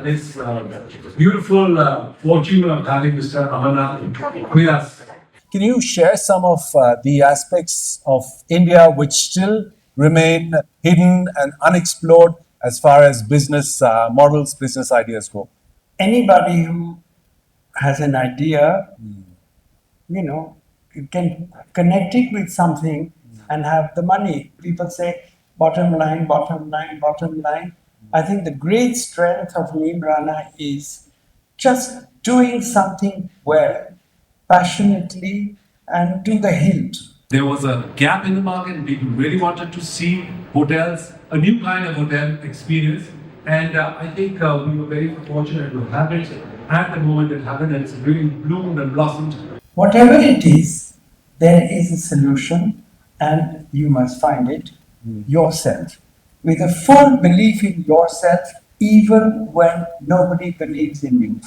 this beautiful fortune of having Mr. Aman Nath with us. Can you share some of the aspects of India which still remain hidden and unexplored as far as business models, business ideas go? Anybody who has an idea, you can connect it with something and have the money. People say bottom line, bottom line, bottom line. I think the great strength of Neemrana is just doing something well, passionately, and to the hilt. There was a gap in the market, and people really wanted to see hotels, a new kind of hotel experience. And I think we were very fortunate to have it at the moment it happened, and it's really bloomed and blossomed. Whatever it is, there is a solution, and you must find it yourself with a full belief in yourself, even when nobody believes in you.